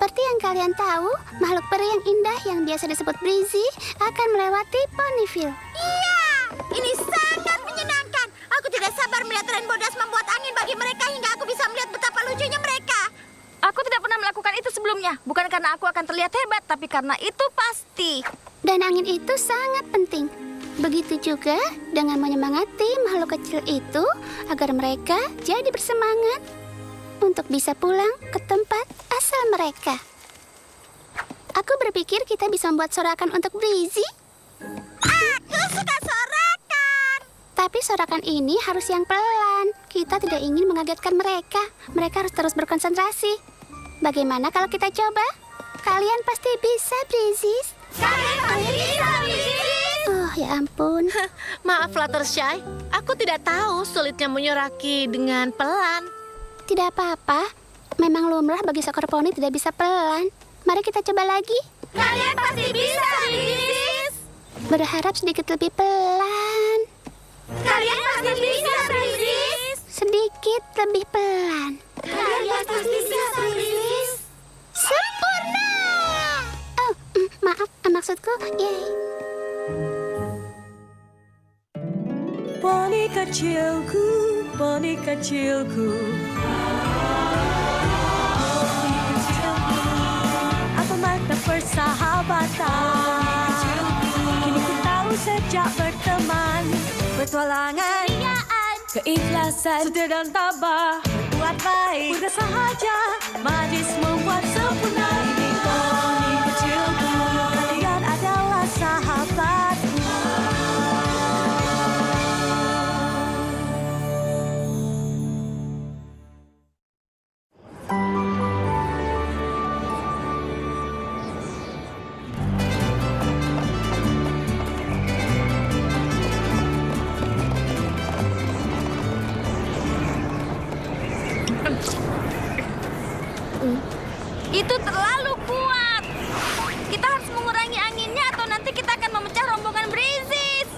Seperti yang kalian tahu, makhluk peri yang indah yang biasa disebut Breezy akan melewati Ponyville. Iya, ini sangat menyenangkan. Aku tidak sabar melihat Rainbow Dash membuat angin bagi mereka hingga aku bisa melihat betapa lucunya mereka. Aku tidak pernah melakukan itu sebelumnya. Bukan karena aku akan terlihat hebat, tapi karena itu pasti. Dan angin itu sangat penting. Begitu juga dengan menyemangati makhluk kecil itu agar mereka jadi bersemangat untuk bisa pulang ke tempat asal mereka. Aku berpikir kita bisa membuat sorakan untuk Breezy. Aku suka sorakan. Tapi sorakan ini harus yang pelan. Kita tidak ingin mengagetkan mereka. Mereka harus terus berkonsentrasi. Bagaimana kalau kita coba? Kalian pasti bisa, Breezy. Kalian pasti bisa, Breezy. Oh, ya ampun. Maaf Fluttershy, aku tidak tahu sulitnya menyoraki dengan pelan. Tidak apa-apa. Memang lumrah bagi seekor poni tidak bisa pelan. Mari kita coba lagi. Kalian pasti bisa, Breezy. Berharap sedikit lebih pelan. Kalian pasti bisa, Breezy. Sedikit lebih pelan. Kalian pasti bisa, Breezy. Sempurna! Oh, maaf, maksudku, yay. Poni kecilku, poni kecilku. Poni kecilku, apa makna persahabatan? Kini ku tahu sejak berteman, petualangan, keikhlasan, setia dan tabah, buat baik, mudah sahaja, majlis membuat sempurna. Ini poni kecilku, kalian adalah sahabatku. Itu terlalu kuat. Kita harus mengurangi anginnya atau nanti kita akan memecah rombongan Breezy.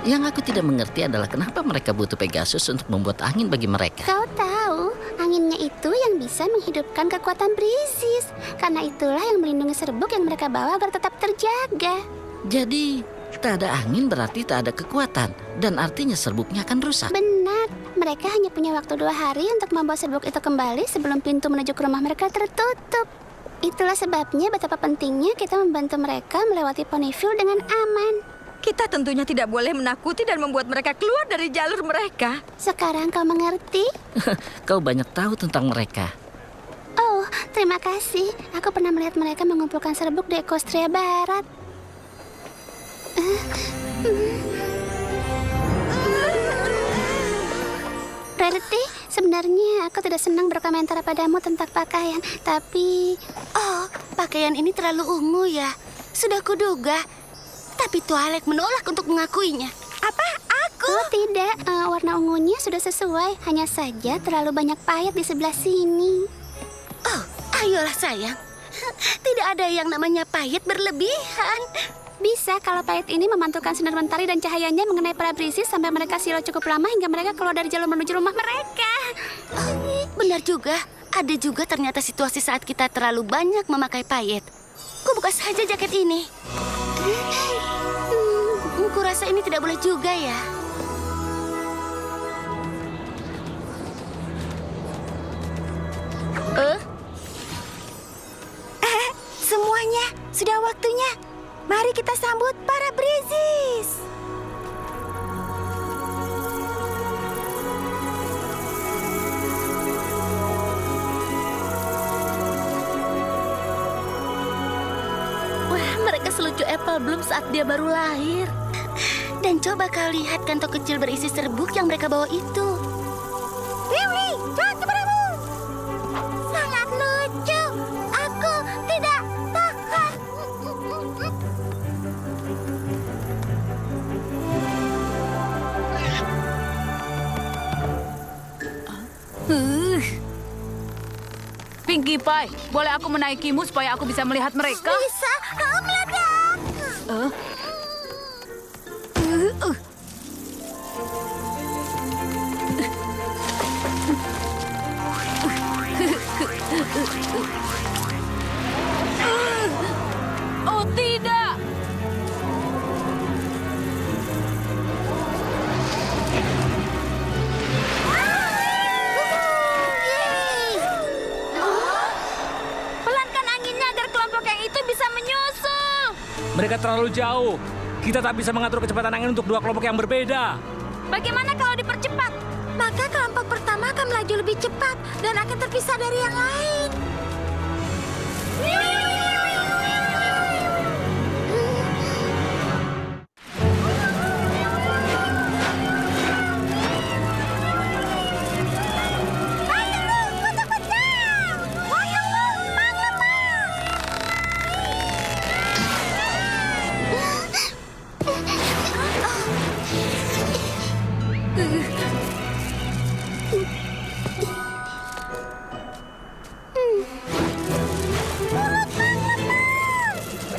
Yang aku tidak mengerti adalah kenapa mereka butuh Pegasus untuk membuat angin bagi mereka. Kau tahu, anginnya itu yang bisa menghidupkan kekuatan Breezy. Karena itulah yang melindungi serbuk yang mereka bawa agar tetap terjaga. Jadi, tak ada angin berarti tak ada kekuatan. Dan artinya serbuknya akan rusak. Benar, mereka hanya punya waktu 2 hari untuk membawa serbuk itu kembali sebelum pintu menuju ke rumah mereka tertutup. Itulah sebabnya betapa pentingnya kita membantu mereka melewati Ponyville dengan aman. Kita tentunya tidak boleh menakuti dan membuat mereka keluar dari jalur mereka. Sekarang kau mengerti? Kau banyak tahu tentang mereka. Oh, terima kasih. Aku pernah melihat mereka mengumpulkan serbuk di Equestria Barat. Rarity, sebenarnya aku tidak senang berkomentar padamu tentang pakaian, tapi... Oh, pakaian ini terlalu ungu ya. Sudah kuduga. Tapi Twilight menolak untuk mengakuinya. Apa? Aku? Oh tidak, warna ungunya sudah sesuai. Hanya saja terlalu banyak payet di sebelah sini. Oh, ayolah sayang. Tidak ada yang namanya payet berlebihan. Bisa kalau payet ini memantulkan sinar mentari dan cahayanya mengenai para Breezy sampai mereka silau cukup lama hingga mereka keluar dari jalur menuju rumah mereka. Benar juga. Ada juga ternyata situasi saat kita terlalu banyak memakai payet. Ku buka saja jaket ini. Kurasa ini tidak boleh juga ya. Semuanya sudah waktunya. Mari kita sambut para Breezys. Wah, mereka selucu Apple Bloom saat dia baru lahir. Dan coba kau lihat kantong kecil berisi serbuk yang mereka bawa itu. Lily, jangan kepadamu. Sangat lucu. Aku tidak tahan. Pinkie Pie, boleh aku menaikimu supaya aku bisa melihat mereka? Bisa, meledak. mereka terlalu jauh. Kita tak bisa mengatur kecepatan angin untuk dua kelompok yang berbeda. Bagaimana kalau dipercepat? Maka kelompok pertama akan melaju lebih cepat dan akan terpisah dari yang lain.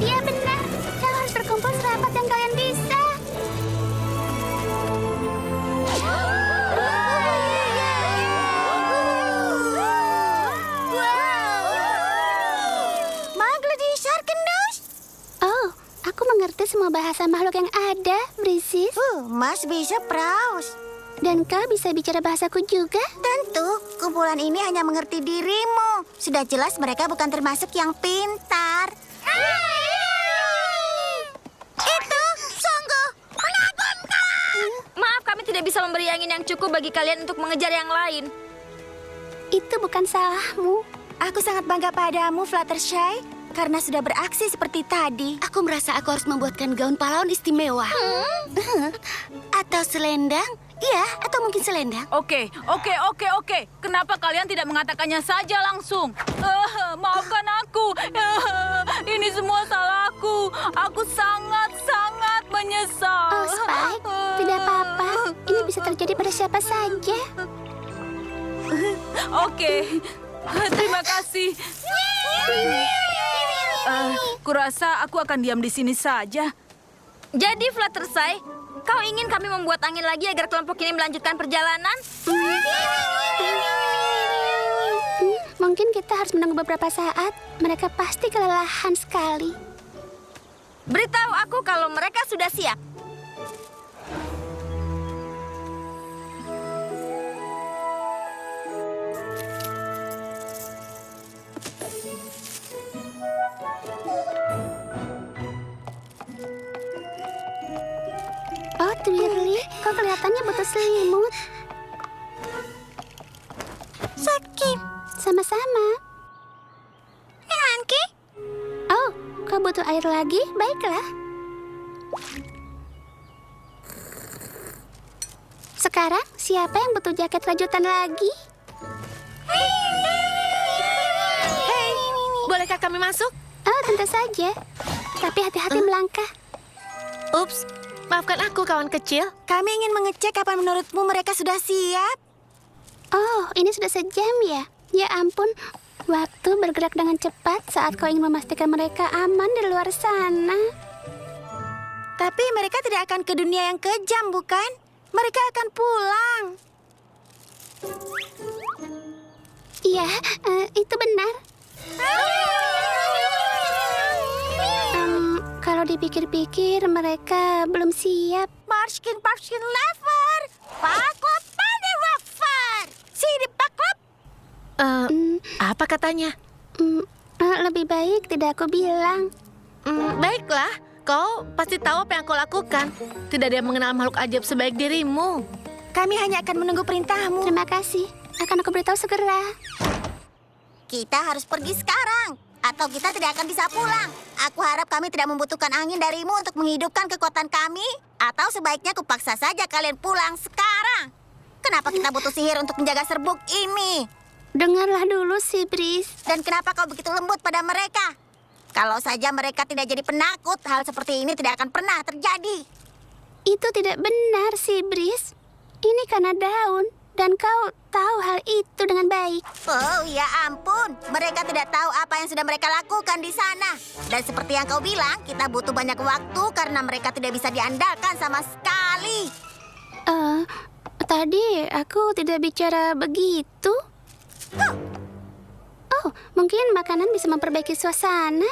Iya benar, kau harus berkumpul serapat yang kalian bisa. Magledi Sharkendos. Oh, aku mengerti semua bahasa makhluk yang ada, Brisis. Mas bisa praus. Dan kau bisa bicara bahasaku juga? Tentu, kumpulan ini hanya mengerti dirimu. Sudah jelas mereka bukan termasuk yang pintar. Itu sungguh mengagumkan. Maaf, kami tidak bisa memberi angin yang cukup bagi kalian untuk mengejar yang lain. Itu bukan salahmu. Aku sangat bangga padamu, Fluttershy, karena sudah beraksi seperti tadi. Aku merasa aku harus membuatkan gaun pahlawan istimewa. Atau selendang? Iya, atau mungkin selendang. Oke. Kenapa kalian tidak mengatakannya saja langsung? Maafkan aku. Ini semua salahku. Aku sangat menyesal. Oh, Spike, tidak apa-apa. Ini bisa terjadi pada siapa saja. Oke. Terima kasih. Kurasa aku akan diam di sini saja. Jadi, Fluttershy, kau ingin kami membuat angin lagi agar kelompok ini melanjutkan perjalanan? Mungkin kita harus menunggu beberapa saat. Mereka pasti kelelahan sekali. Beritahu aku kalau mereka sudah siap. Oh, Twirly, kau kelihatannya butuh selimut. Sakit. Sama-sama. Anki? Oh, kau butuh air lagi? Baiklah. Sekarang, siapa yang butuh jaket rajutan lagi? Hei, bolehkah kami masuk? Oh, tentu saja. Tapi hati-hati melangkah. Ups, maafkan aku kawan kecil. Kami ingin mengecek kapan menurutmu mereka sudah siap. Oh, ini sudah sejam ya? Ya ampun, waktu bergerak dengan cepat saat kau ingin memastikan mereka aman di luar sana. Tapi mereka tidak akan ke dunia yang kejam, bukan? Mereka akan pulang. Iya, itu benar. Kalau dipikir-pikir, mereka belum siap. Marskin lever. Paklop pada wafer. Sidi paklop. Apa katanya? Lebih baik tidak aku bilang. Baiklah, kau pasti tahu apa yang kau lakukan. Tidak ada yang mengenal makhluk ajaib sebaik dirimu. Kami hanya akan menunggu perintahmu. Terima kasih. Akan aku beritahu segera. Kita harus pergi sekarang, atau kita tidak akan bisa pulang. Aku harap kami tidak membutuhkan angin darimu untuk menghidupkan kekuatan kami, atau sebaiknya kupaksa saja kalian pulang sekarang. Kenapa kita butuh sihir untuk menjaga serbuk ini? Dengarlah dulu si Bris. Dan kenapa kau begitu lembut pada mereka? Kalau saja mereka tidak jadi penakut, hal seperti ini tidak akan pernah terjadi. Itu tidak benar si Bris. Ini karena daun. Dan kau tahu hal itu dengan baik. Oh ya ampun, mereka tidak tahu apa yang sudah mereka lakukan di sana. Dan seperti yang kau bilang, kita butuh banyak waktu karena mereka tidak bisa diandalkan sama sekali. Tadi aku tidak bicara begitu. Oh, mungkin makanan bisa memperbaiki suasana.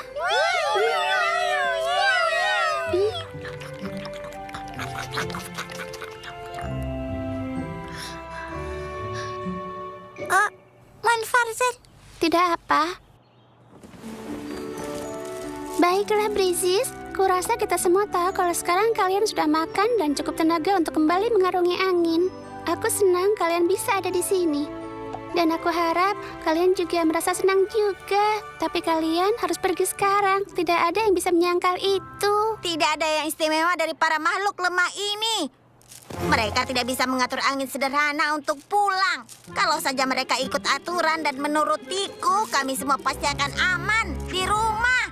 Manfarzan. Tidak apa. Baiklah, Brisis. Kurasa kita semua tahu kalau sekarang kalian sudah makan dan cukup tenaga untuk kembali mengarungi angin. Aku senang kalian bisa ada di sini. Dan aku harap kalian juga merasa senang juga. Tapi kalian harus pergi sekarang. Tidak ada yang bisa menyangkal itu. Tidak ada yang istimewa dari para makhluk lemah ini. Mereka tidak bisa mengatur angin sederhana untuk pulang. Kalau saja mereka ikut aturan dan menurutiku, kami semua pasti akan aman di rumah.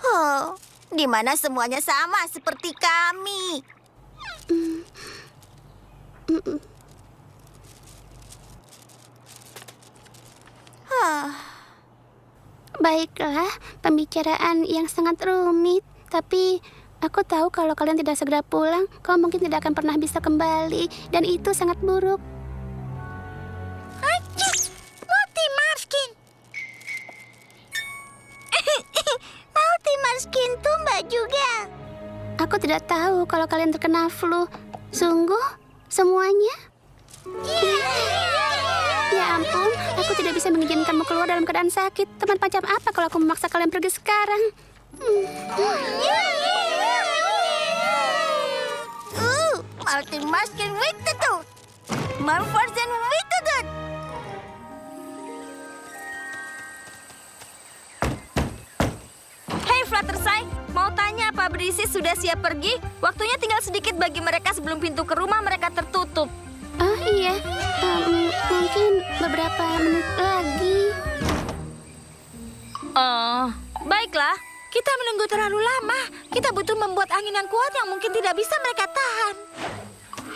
Oh, di mana semuanya sama seperti kami. Baiklah, pembicaraan yang sangat rumit. Tapi aku tahu kalau kalian tidak segera pulang, kau mungkin tidak akan pernah bisa kembali. Dan itu sangat buruk. Multimarskin. Multimarskin tumbak juga. Aku tidak tahu kalau kalian terkena flu. Sungguh? Semuanya? Ya ampun, aku tidak bisa mengizinkanmu keluar dalam keadaan sakit. Teman macam apa kalau aku memaksa kalian pergi sekarang? Multimarskin Wittetut. Malversion Wittetut. Hei Fluttershy, mau tanya apa Brisis sudah siap pergi? Waktunya tinggal sedikit bagi mereka sebelum pintu ke rumah mereka tertutup. Oh iya, mungkin beberapa menit lagi. Oh, baiklah. Kita menunggu terlalu lama. Kita butuh membuat angin yang kuat yang mungkin tidak bisa mereka tahan.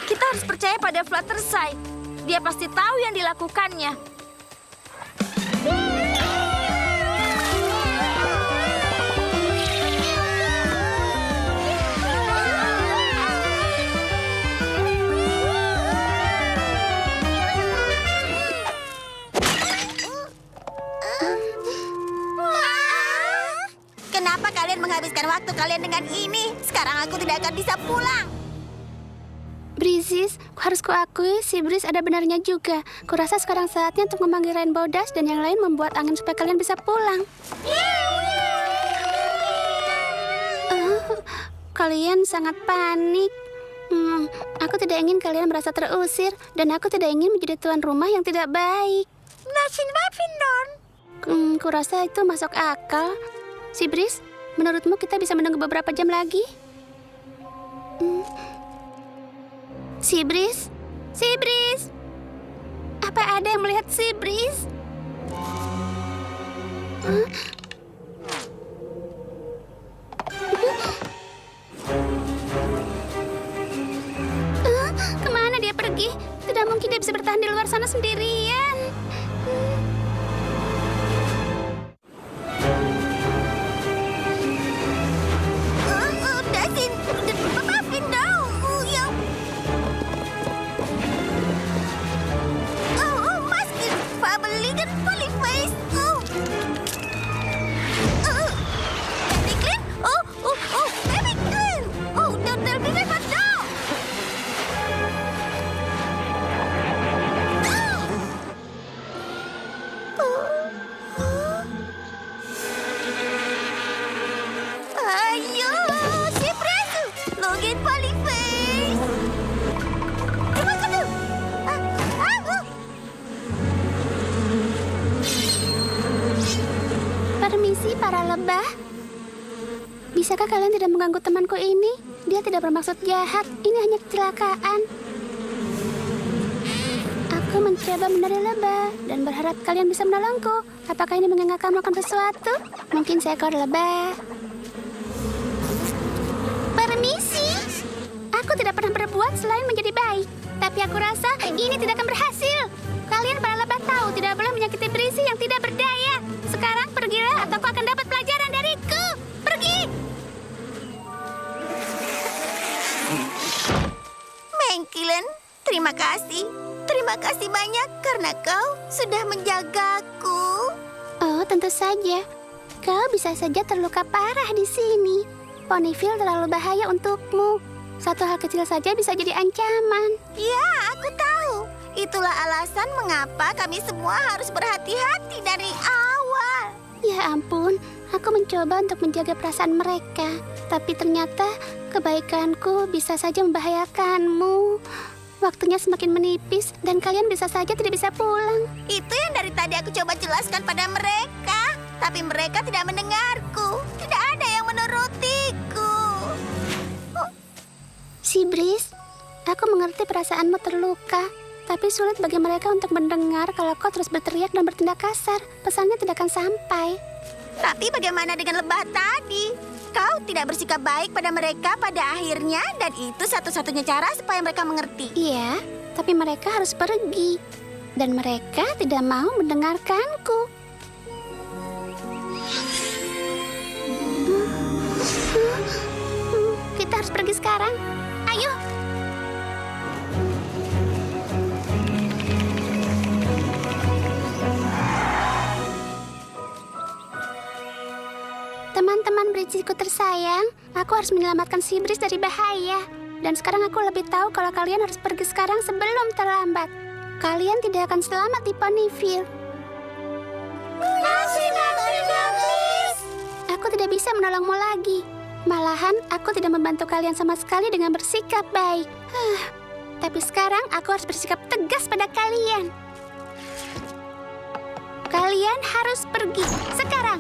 Kita harus percaya pada Fluttershy. Dia pasti tahu yang dilakukannya. Kenapa kalian menghabiskan waktu kalian dengan ini? Sekarang aku tidak akan bisa pulang. Brisis, harus kuakui si Breeze ada benarnya juga. Kurasa sekarang saatnya untuk memanggil Rainbow Dash dan yang lain membuat angin supaya kalian bisa pulang. Kalian sangat panik. Aku tidak ingin kalian merasa terusir dan aku tidak ingin menjadi tuan rumah yang tidak baik. Kurasa itu masuk akal. Si Breeze, menurutmu kita bisa menunggu beberapa jam lagi? Si Breeze? Si Breeze? Apa ada yang melihat si Breeze? Kemana dia pergi? Tidak mungkin dia bisa bertahan di luar sana sendirian. Permisi para lebah. Bisakah kalian tidak mengganggu temanku ini? Dia tidak bermaksud jahat. Ini hanya kecelakaan. Aku mencoba menari lebah dan berharap kalian bisa menolongku. Apakah ini mengingatkan melakukan sesuatu? Mungkin seekor lebah. Permisi. Aku tidak pernah berbuat selain menjadi baik. Tapi aku rasa ini tidak akan berhasil. Kalian para lebah tahu tidak boleh menyakiti berisi yang tidak berdaya. Sekarang pergilah atau kau akan dapat pelajaran dariku. Pergi! Mengkilen, terima kasih. Terima kasih banyak karena kau sudah menjagaku. Oh, tentu saja. Kau bisa saja terluka parah di sini. Ponyville terlalu bahaya untukmu. Satu hal kecil saja bisa jadi ancaman. Ya, aku tahu. Itulah alasan mengapa kami semua harus berhati-hati dari awal. Ya ampun, Aku mencoba untuk menjaga perasaan mereka, tapi ternyata kebaikanku bisa saja membahayakanmu. Waktunya semakin menipis dan kalian bisa saja tidak bisa pulang. Itu yang dari tadi aku coba jelaskan pada mereka. Tapi mereka tidak mendengarku. Tidak ada yang menurutiku. Sibris, aku mengerti perasaanmu terluka. Tapi sulit bagi mereka untuk mendengar kalau kau terus berteriak dan bertindak kasar. Pesannya tidak akan sampai. Tapi bagaimana dengan lebah tadi? Kau tidak bersikap baik pada mereka pada akhirnya. Dan itu satu-satunya cara supaya mereka mengerti. Iya, tapi mereka harus pergi. Dan mereka tidak mau mendengarkanku. Kita harus pergi sekarang. Ayo. Teman-teman bericiku tersayang, aku harus menyelamatkan Sibris dari bahaya. Dan sekarang aku lebih tahu kalau kalian harus pergi sekarang sebelum terlambat. Kalian tidak akan selamat di Ponyville. Aku tidak bisa menolongmu lagi. Malahan, aku tidak membantu kalian sama sekali dengan bersikap baik. Tapi sekarang aku harus bersikap tegas pada kalian. Kalian harus pergi sekarang.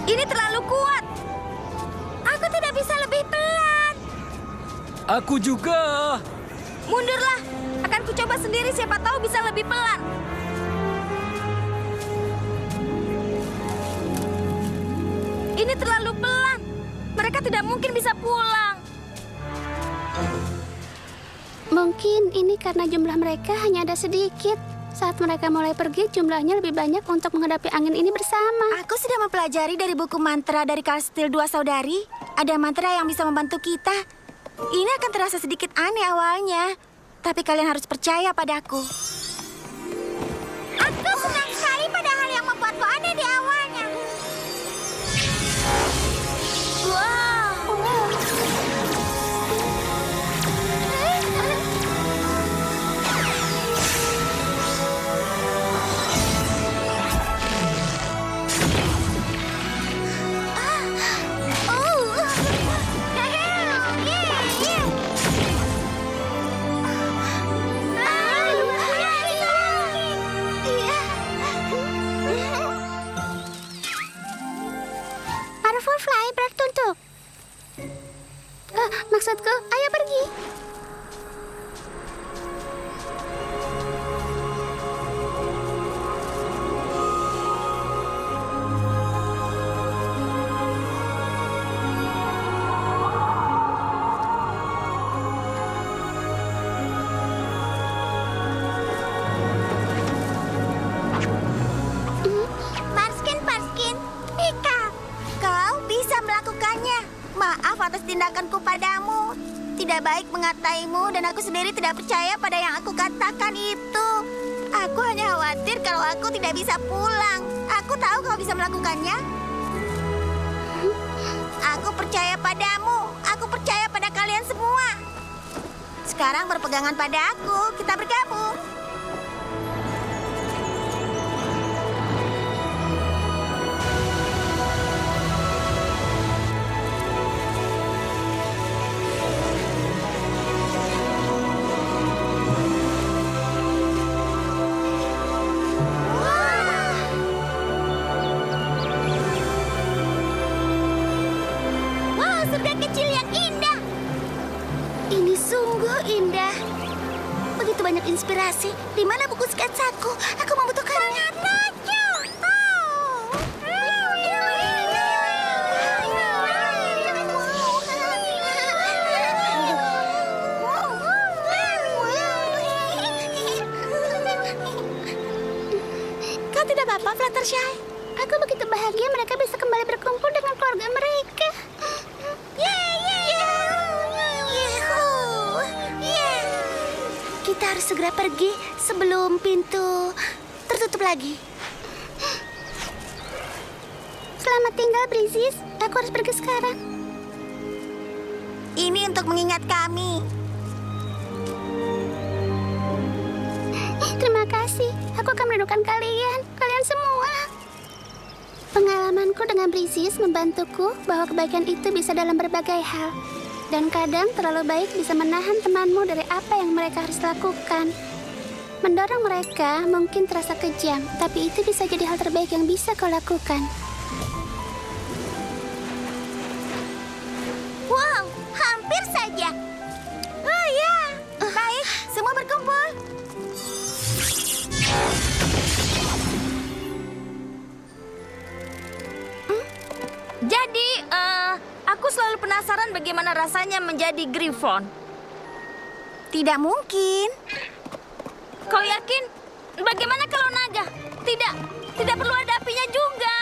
Ini terlalu kuat. Aku tidak bisa lebih pelan. Aku juga. Mundurlah. Akan kucoba sendiri, siapa tahu bisa lebih pelan. Ini terlalu pelan. Mereka tidak mungkin bisa pulang. Mungkin ini karena jumlah mereka hanya ada sedikit. Saat mereka mulai pergi, jumlahnya lebih banyak untuk menghadapi angin ini bersama. Aku sudah mempelajari dari buku mantra dari Kastil Dua Saudari. Ada mantra yang bisa membantu kita. Ini akan terasa sedikit aneh awalnya. Tapi kalian harus percaya padaku. Aku senang sekali pada hal yang membuatku aneh di awalnya. Firefly bertuntut. Maksudku, ayo pergi. Parskin, Pika, kau bisa melakukannya. Maaf atas tindakanku padamu. Tidak baik mengataimu dan aku sendiri tidak percaya pada yang aku katakan itu. Aku hanya khawatir kalau aku tidak bisa pulang. Aku tahu kau bisa melakukannya. Aku percaya padamu. Aku percaya pada kalian semua. Sekarang berpegangan pada aku. Kita bergabung. Surga kecil yang indah. Ini sungguh indah. Begitu banyak inspirasi. Di mana buku sketsaku? Aku membutuhkannya. Kau tidak apa-apa, Fluttershy. Aku begitu bahagia mereka bisa kembali berkumpul dengan keluarga mereka. Kita harus segera pergi sebelum pintu tertutup lagi. Selamat tinggal, Brisis. Aku harus pergi sekarang. Ini untuk mengingat kami. Terima kasih. Aku akan merindukan kalian semua. Pengalamanku dengan Brisis membantuku bahwa kebaikan itu bisa dalam berbagai hal. Dan kadang terlalu baik bisa menahan temanmu dari apa yang mereka harus lakukan. Mendorong mereka mungkin terasa kejam, tapi itu bisa jadi hal terbaik yang bisa kau lakukan. Wow, hampir saja. Oh ya, baik, semua berkumpul. Jadi, aku selalu penasaran bagaimana rasanya menjadi Griffon. Tidak mungkin. Kau yakin? Bagaimana kalau naga? Tidak perlu ada apinya juga.